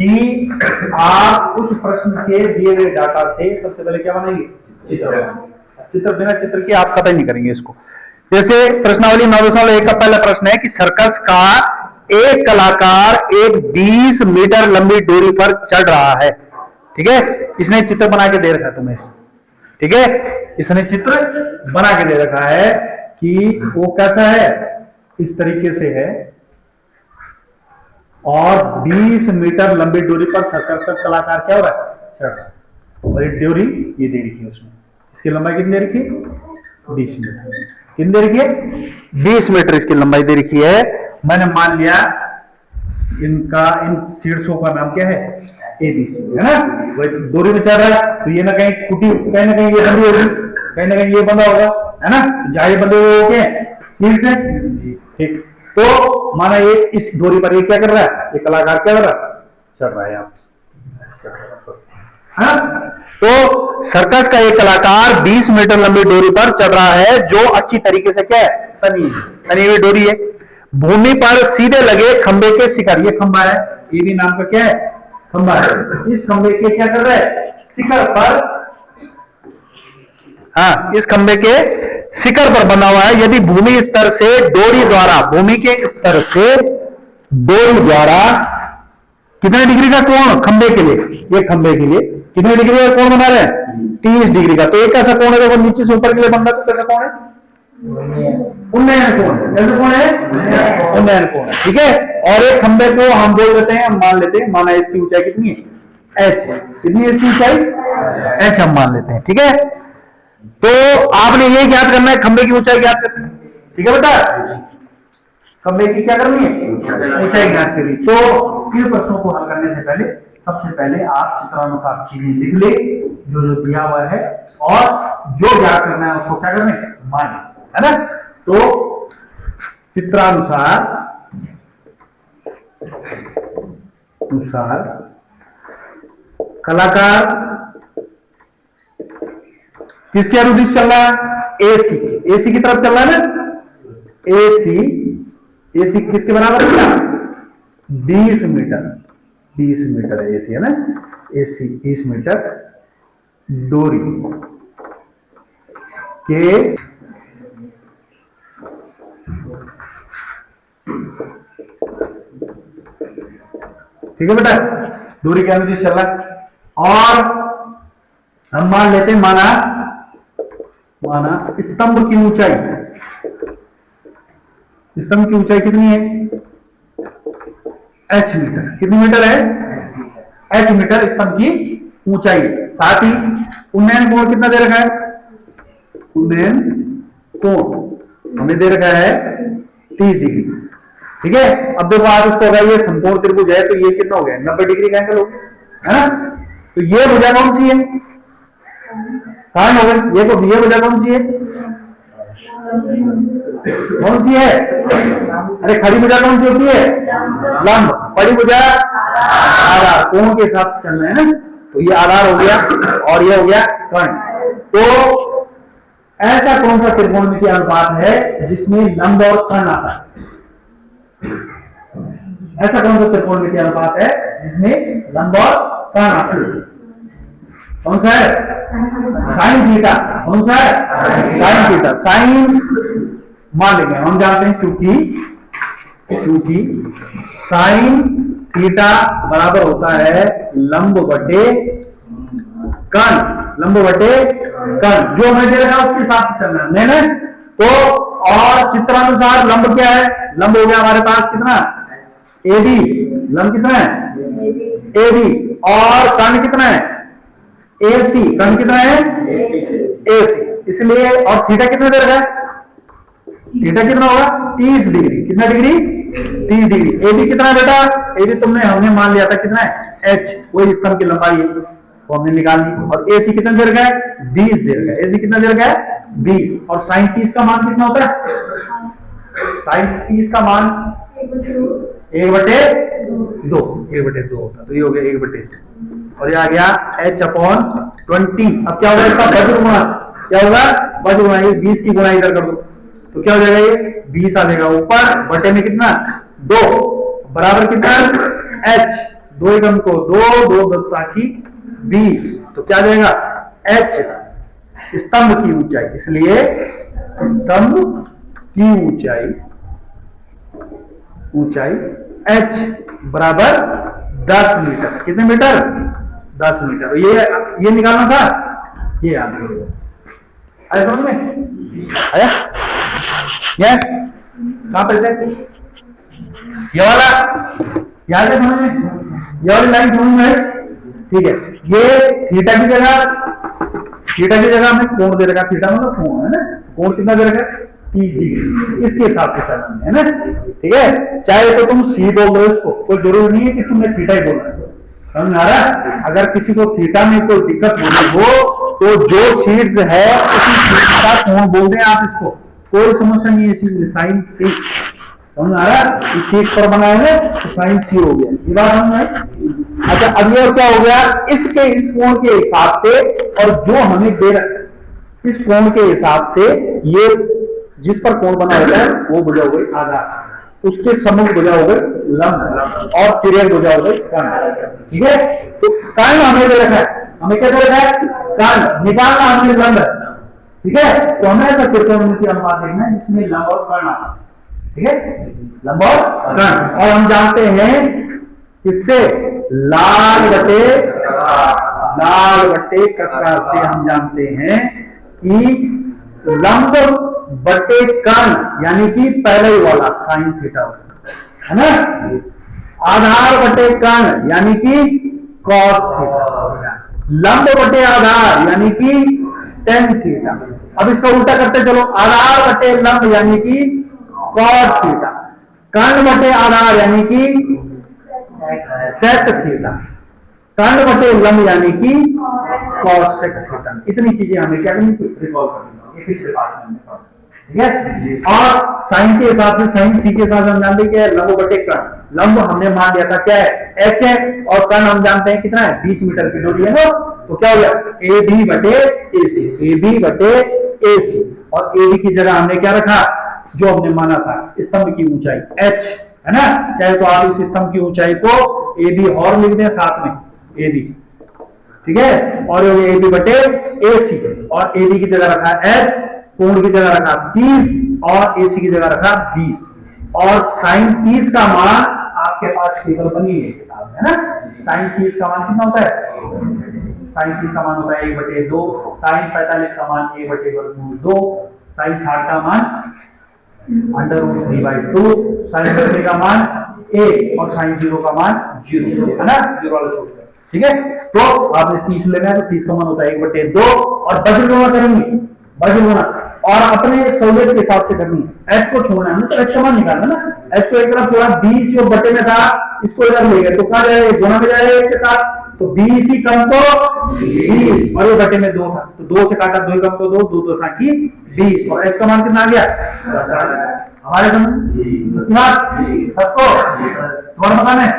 कि आप उस प्रश्न के दिए गए डाटा से सबसे पहले क्या बनाएंगे, चित्र। चित्र बिना चित्र के आप कतई नहीं करेंगे इसको। जैसे प्रश्नावली 9.1 का पहला प्रश्न है कि सर्कस का एक कलाकार एक 20 मीटर लंबी डोरी पर चढ़ रहा है। ठीक है, इसने चित्र बना के दे रखा है तुम्हें। ठीक है, इसने चित्र बना के दे रखा है कि वो कैसा है, इस तरीके से है और 20 मीटर लंबी डोरी पर सर्कस का कलाकार क्या हो रहा है, चढ़ रहा है। और ये डोरी ये दे रखी है उसमें, इसकी लंबाई कितनी दे रखी है, 20 मीटर। कितनी दे रखी है, 20 मीटर इसकी लंबाई दे रखी है। मैंने मान लिया इनका, इन शीर्षों का नाम क्या है, ABC है ना। वही डोरी में चढ़ रहा है तो ये ना कहीं कुटी, कहीं ना कहीं ये बंदी होगी, कहीं ना कहीं ये बंधा होगा, है ना। जहां ये बंधे हुए होते हैं शीर्ष है। ठीक, तो माना ये इस डोरी पर ये क्या कर रहा है, ये कलाकार क्या कर रहा है, चढ़ रहा है आप। तो सर्कस का एक कलाकार 20 मीटर लंबी डोरी पर चढ़ रहा है जो अच्छी तरीके से क्या है, तनी हुई डोरी है। भूमि पर सीधे लगे खंबे के शिखर, ये खंबा है, ये भी नाम का क्या है, खंबा है। इस खंबे के क्या कर रहा है, शिखर पर, हाँ, इस खंबे के शिखर पर बना हुआ है। यदि भूमि स्तर से डोरी द्वारा, भूमि के स्तर से डोरी द्वारा कितने डिग्री का कोण खंबे के लिए, ये खंबे के लिए कितने डिग्री का कोण बना रहे हैं, 30 डिग्री का। तो एक ऐसा कोण है देखो, नीचे से ऊपर के लिए बन रहा है, तो कैसा कोण है, उन्नयन कोण। कैसा कोण है, उन्नयन कोण। ठीक है, और एक खंबे को हम बोल देते हैं, हम मान लेते हैं, माना इसकी ऊंचाई कितनी है, h। कितनी है इसकी ऊंचाई, h हम मान लेते हैं। ठीक है, तो आपने ये ज्ञात करना है, खंबे की ऊंचाई ज्ञात करनी है। ठीक है बेटा, खंबे की क्या करनी है, ऊंचाई ज्ञात करनी। तो इन प्रश्नों को हल करने से पहले सबसे पहले आप चित्रानुसार चीजें लिख ले जो जो दिया हुआ है, और जो ज्ञात करना है उसको क्या करना है, मान, है ना। तो चित्रानुसार कलाकार किसके अनुदिश चल रहा है, AC की तरफ चल रहा है ना। AC किसके बराबर है, 20 मीटर है AC, है ना। AC 20 मीटर डोरी के ठीक है बेटा, डोरी के अनुदिश चल रहा है। और हम मान लेते हैं, माना स्तंभ की ऊंचाई, स्तंभ की ऊंचाई कितनी है, h मीटर। कितनी मीटर है, h मीटर स्तंभ की ऊंचाई। साथ ही उन्नयन कोण कितना दे रखा है, उन्नयन कोण हमें दे रखा है 30 डिग्री। ठीक है, अब देखो आप इसको अगर ये समकोण त्रिभुज है तो ये कितना हो गया, 90 डिग्री का एंगल हो गया, है ना। तो ये भुजा कौन सी है, कहां हो गई, ये भुजा कौन सी है, कौन सी है, अरे खड़ी भुजा कौन सी होती है, लंब। बड़ी भुजा आधार, कोण के हिसाब से चलना है ना। तो ये आधार हो गया और ये हो गया कर्ण। तो ऐसा कौन सा त्रिकोणमितीय अनुपात है जिसमें लंब और कर्ण आता है, ऐसा कौन सा त्रिकोणमितीय अनुपात है जिसमें लंब और कर्ण आता है, कौन सा है, साइन थीटा। कौन सा है, साइन थीटा। साइन मान लेंगे, हम जानते हैं क्योंकि साइन थीटा बराबर होता है लंब बटे कर्ण, लंब बटे कर्ण। जो हमें दे रखा है उसके हिसाब से चलना है मैंने। तो और चित्रानुसार लंब क्या है, लंब हो गया हमारे पास कितना, AB। लंब कितना है, AB। और कर्ण कितना है, AC। कर्ण कितना है, AC। इसलिए और थीटा कितना दे रखा है, थीटा कितना होगा, 30 डिग्री। कितना डिग्री, 30 डिग्री। AB कितना है बेटा, AB हमने मान लिया था कितना है, h, वही स्तंभ की लंबाई है, वो हमने निकाल ली। और AC कितना दे रखा है, 20 दे रखा है। AC कितना दे रखा है, 20। और sin 30 का मान कितना होता है, sin 30 का मान 1/2 होता। तो ये हो गया 1/2 और ये आ गया h/20। अब क्या होगा इसका वज्र गुणा, क्या होगा, वज्र गुणा। 20 की गुणा इधर कर दो तो क्या हो जाएगा, ये 20 आ जाएगा। ऊपर बटे में कितना, 2 बराबर कितना, h 2 एकम को 2, 2 10 की 20, तो क्या जाएगा h स्तंभ की ऊंचाई, इसलिए स्तंभ की ऊंचाई h बराबर 10 मीटर। कितने मीटर? 10 मीटर। ये निकालना था, ये आंसर आया समझ में? आया? यस, कहां पर से? ये वाला याद है समझ में? ये वाली लाइन समझ में? ठीक है, ये थीटा की जगह हमें कोण दे रखा, थीटा मतलब कोण है ना, कोण कितना दे रखा? 30 डिग्री, इसके हिसाब से करना है ना, ठीक है। चाहे तो तुम सी बोल दो इसको, कोई जरूरी नहीं है कि तुमने थीटा ही बोलना है, समझ आ रहा है? अगर किसी को थीटा में कोई दिक्कत होनी हो तो जो शीट है उसी शीट का कोण बोल दें आप इसको, कोई समस्या नहीं है। साइन सी, समझ आ रहा है? इस शीट पर बनाए हैं तो साइन सी हो गया, ये बात समझ में? अच्छा, अब ये क्या हो गया? इसके इस कोण के हिसाब से और जो हमें दे रखा इस कोण के हिसाब से, ये जिस पर कोण बना होता है वो भुजा हो गई आधार, उसके सम्मुख भुजा हो गई लंब और तिर्यक भुजा हो गई कर्ण, ठीक है। तो कर्ण हमें दे रखा है, हमें क्या दे रखा है? कर्ण निकालना हमने लंब, ठीक है। तो हमें ऐसा त्रिकोणमितीय अनुपात देखना है जिसमें लंब और कर्ण आता है, ठीक है, लंब और कर्ण। और हम जानते हैं इससे लाल बटे कक्का से हम जानते हैं कि लंब बटे कर्ण यानी कि पहले ही वाला साइन थीटा है ना, आधार बटे कर्ण यानी कि कॉस थीटा, लंब बटे आधार यानी कि टेन थीटा। अब इसका उल्टा करते चलो, आधार बटे लंब यानी कि कॉस थीटा, कर्ण बटे आधार यानी कि सेक थीटा, कर्ण बटे लंब यानी कि कॉस सेक थीटा। इतनी चीजें हमें क्या करनी थी? रिकॉल करनी, ठीक है। और साइन के हिसाब से, साइन सी के साथ हम जानते हैं लंब बटे कर्ण, लंब हमने मान लिया था क्या है? h है, और कर्ण हम जानते हैं कितना है? 20 मीटर की दूरी है ना, तो क्या हो गया? AB बटे AC, AB बटे AC, और AB की जगह हमने क्या रखा? जो हमने माना था स्तंभ की ऊंचाई h है ना, चाहे तो आप इस स्तंभ की ऊंचाई को AB और लिख दें साथ में AB, ठीक है, और ये AB बटे AC, और AB की जगह रखा h, कोण की जगह रखा 30 और AC की जगह रखा 20, और साइन 30 का मान आपके पास टेबल बनी है किताब में, है ना। साइन 30 का मान कितना होता है? साइन 30 का मान होता है 1/2, साइन 45 का मान 1/2, साइन 60 का मान √3/2, साइन 90 का मान 1 और साइन 0 का मान 0, है ना, 0 वाला छोड़ दो, ठीक है। तो आपने 30 लेना है तो 30 का मान होता है 1/2, और बजट गुणा करेंगे, बजट गुणा, और अपने सहूलियत के हिसाब से करनी है। h को छोड़ना है तो h का मान निकालना ना, h को एक तरफ छोड़ा, 20 जो बटे में था इसको इधर ले गए तो कहां जाएगा? गुणा में जाएगा एक के साथ, तो 20 ही कम तो 20, और ये बटे में 2 था तो 2 से काटा 2 कम तो 2, 2 2 की 20, और h का मान कितना आ गया? हमारे समझ सबको तुम्हारा बताना है